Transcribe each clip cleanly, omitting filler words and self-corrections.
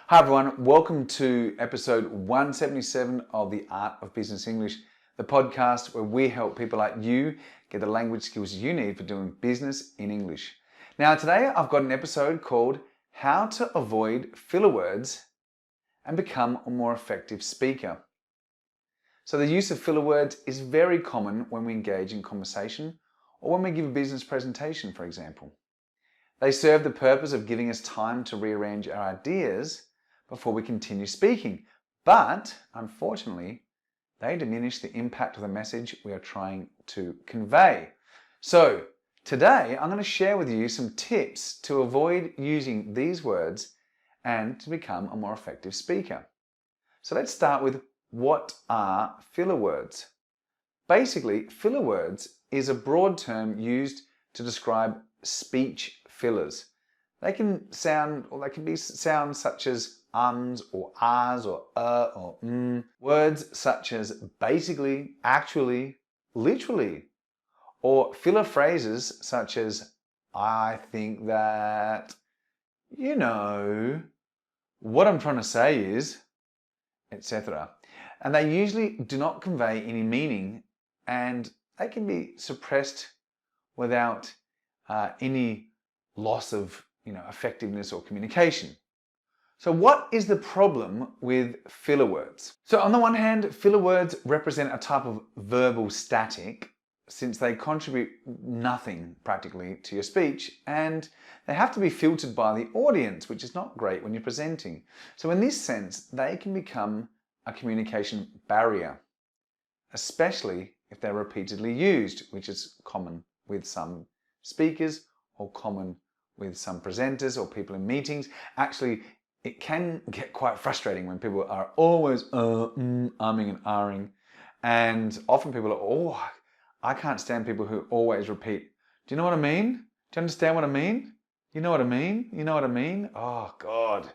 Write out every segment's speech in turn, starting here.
Hi everyone, welcome to episode 177 of The Art of Business English, the podcast where we help people like you get the language skills you need for doing business in English. Now today I've got an episode called How to Avoid Filler Words and Become a More Effective Speaker. So the use of filler words is very common when we engage in conversation or when we give a business presentation, for example. They serve the purpose of giving us time to rearrange our ideas before we continue speaking. But, unfortunately, they diminish the impact of the message we are trying to convey. So, today I'm going to share with you some tips to avoid using these words and to become a more effective speaker. So let's start with what are filler words? Basically, filler words is a broad term used to describe speech fillers. They can be sounds such as ums or ahs or or words such as basically, actually, literally, or filler phrases such as I think that, what I'm trying to say is, etc. And they usually do not convey any meaning and they can be suppressed without any loss of effectiveness or communication. So what is the problem with filler words? So on the one hand, filler words represent a type of verbal static since they contribute nothing practically to your speech and they have to be filtered by the audience, which is not great when you're presenting. So in this sense, they can become a communication barrier, especially if they're repeatedly used, which is common with some speakers or common with some presenters or people in meetings. Actually, it can get quite frustrating when people are always umming and ahhing. And often people are, I can't stand people who always repeat. Do you know what I mean? Do you understand what I mean? You know what I mean? You know what I mean? Oh, God.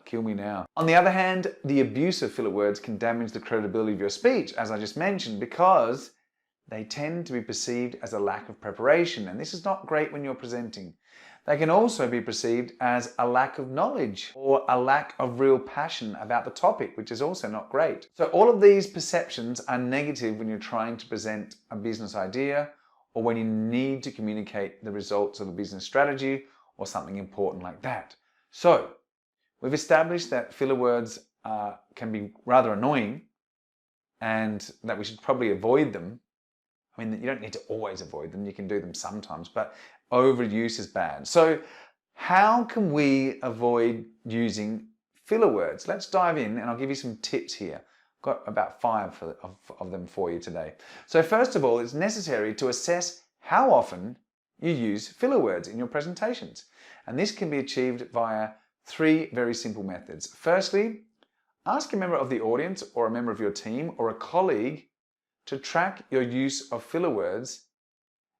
Kill me now. On the other hand, the abuse of filler words can damage the credibility of your speech, as I just mentioned, because they tend to be perceived as a lack of preparation, and this is not great when you're presenting. They can also be perceived as a lack of knowledge or a lack of real passion about the topic, which is also not great. So all of these perceptions are negative when you're trying to present a business idea or when you need to communicate the results of a business strategy or something important like that. So we've established that filler words can be rather annoying and that we should probably avoid them. I mean, you don't need to always avoid them, you can do them sometimes, but overuse is bad. So how can we avoid using filler words? Let's dive in and I'll give you some tips here. I've got about 5 of them for you today. So first of all, it's necessary to assess how often you use filler words in your presentations. And this can be achieved via 3 very simple methods. Firstly, ask a member of the audience or a member of your team or a colleague to track your use of filler words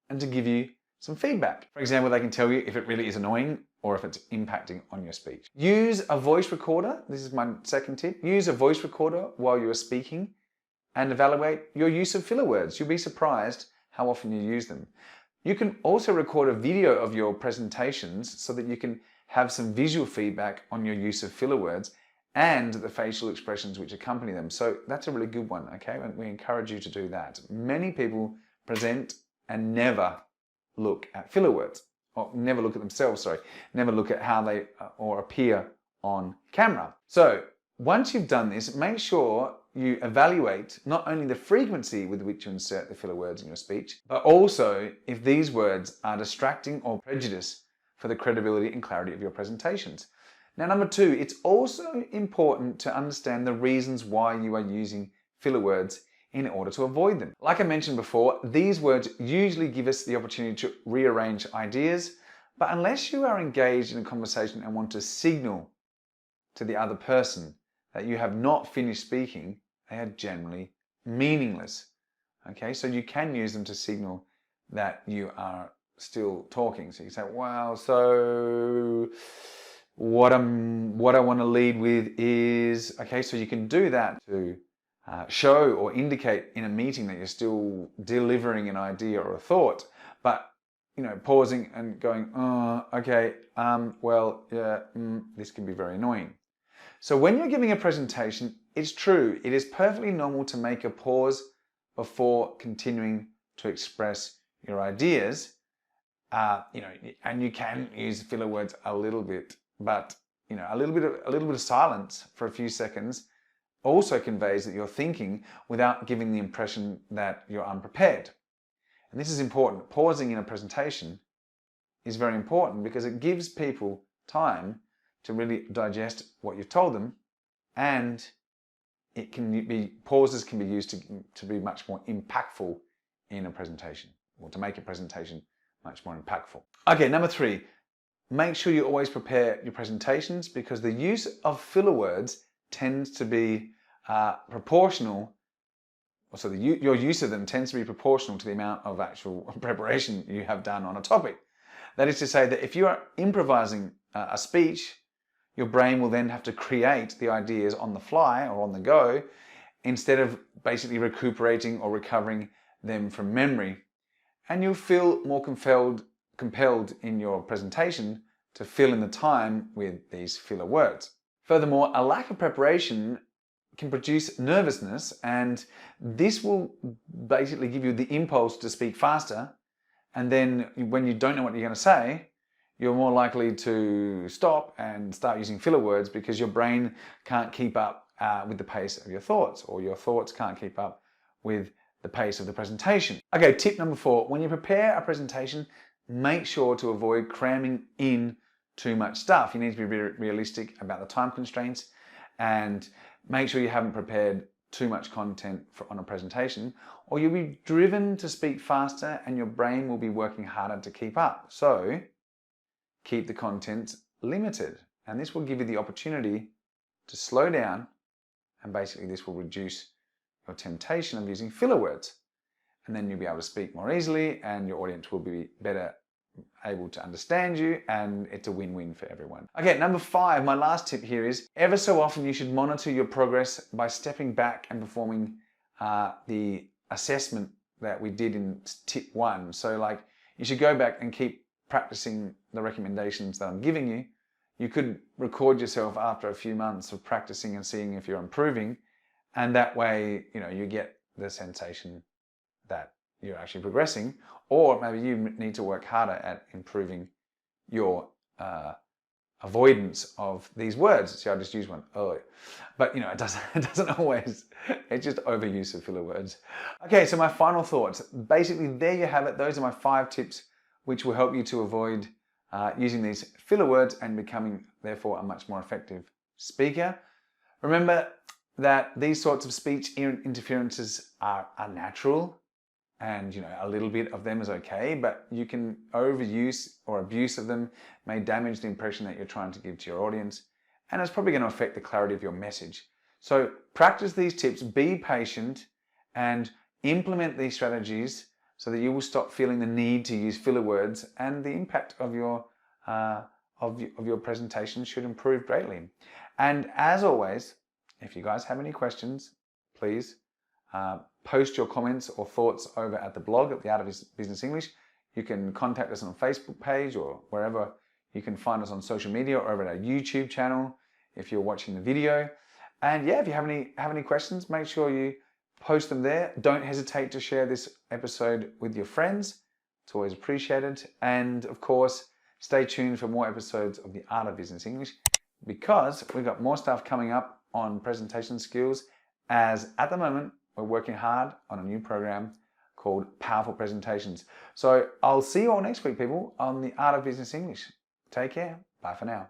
and to give you some feedback. For example, they can tell you if it really is annoying or if it's impacting on your speech. Use a voice recorder. This is my second tip. Use a voice recorder while you are speaking and evaluate your use of filler words. You'll be surprised how often you use them. You can also record a video of your presentations so that you can have some visual feedback on your use of filler words and the facial expressions which accompany them. So that's a really good one, okay? We encourage you to do that. Many people present and never look at filler words, or never look at themselves, never look at how they or appear on camera. So once you've done this, make sure you evaluate not only the frequency with which you insert the filler words in your speech, but also if these words are distracting or prejudice for the credibility and clarity of your presentations. Now, number 2, it's also important to understand the reasons why you are using filler words in order to avoid them. Like I mentioned before, these words usually give us the opportunity to rearrange ideas, but unless you are engaged in a conversation and want to signal to the other person that you have not finished speaking, they are generally meaningless. Okay, so you can use them to signal that you are still talking. So you say, well, so what I want to lead with is, okay, so you can do that to show or indicate in a meeting that you're still delivering an idea or a thought, but pausing and going, oh, okay, well, yeah, this can be very annoying. So when you're giving a presentation, it's true, it is perfectly normal to make a pause before continuing to express your ideas. And you can use filler words a little bit, but a little bit of silence for a few seconds also conveys that you're thinking without giving the impression that you're unprepared. And this is important. Pausing in a presentation is very important because it gives people time to really digest what you've told them, and pauses can be used to be much more impactful in a presentation, or to make a presentation much more impactful. Okay, number 3, make sure you always prepare your presentations, because the use of filler words tends to be proportional. So your use of them tends to be proportional to the amount of actual preparation you have done on a topic. That is to say that if you are improvising a speech, your brain will then have to create the ideas on the fly or on the go, instead of basically recuperating or recovering them from memory. And you'll feel more compelled in your presentation to fill in the time with these filler words. Furthermore, a lack of preparation can produce nervousness, and this will basically give you the impulse to speak faster. And then when you don't know what you're going to say, you're more likely to stop and start using filler words, because your brain can't keep up with the pace of your thoughts, or your thoughts can't keep up with the pace of the presentation. Okay, tip number 4, when you prepare a presentation, make sure to avoid cramming in too much stuff. You need to be realistic about the time constraints, and make sure you haven't prepared too much content on a presentation, or you'll be driven to speak faster and your brain will be working harder to keep up. So keep the content limited, and this will give you the opportunity to slow down, and basically this will reduce your temptation of using filler words. And then you'll be able to speak more easily, and your audience will be better able to understand you, and it's a win-win for everyone. Okay, number 5, my last tip here is, ever so often you should monitor your progress by stepping back and performing the assessment that we did in tip 1. So like, you should go back and keep practicing the recommendations that I'm giving you. You could record yourself after a few months of practicing and seeing if you're improving, and that way you get the sensation that you're actually progressing. Or maybe you need to work harder at improving your avoidance of these words. See, I just used one earlier, but it doesn't always. It's just overuse of filler words. Okay, so my final thoughts. Basically, there you have it. Those are my 5 tips which will help you to avoid using these filler words and becoming, therefore, a much more effective speaker. Remember that these sorts of speech interferences are natural, and a little bit of them is okay, but you can overuse or abuse of them may damage the impression that you're trying to give to your audience, and it's probably going to affect the clarity of your message. So practice these tips, be patient, and implement these strategies so that you will stop feeling the need to use filler words, and the impact of your presentation should improve greatly. And as always, if you guys have any questions, please post your comments or thoughts over at the blog at The Art of Business English. You can contact us on a Facebook page or wherever you can find us on social media, or over at our YouTube channel if you're watching the video. And yeah, if you have any questions, make sure you post them there. Don't hesitate to share this episode with your friends. It's always appreciated. And of course, stay tuned for more episodes of The Art of Business English, because we've got more stuff coming up on presentation skills, as at the moment we're working hard on a new program called Powerful Presentations. So I'll see you all next week, people, on The Art of Business English. Take care. Bye for now.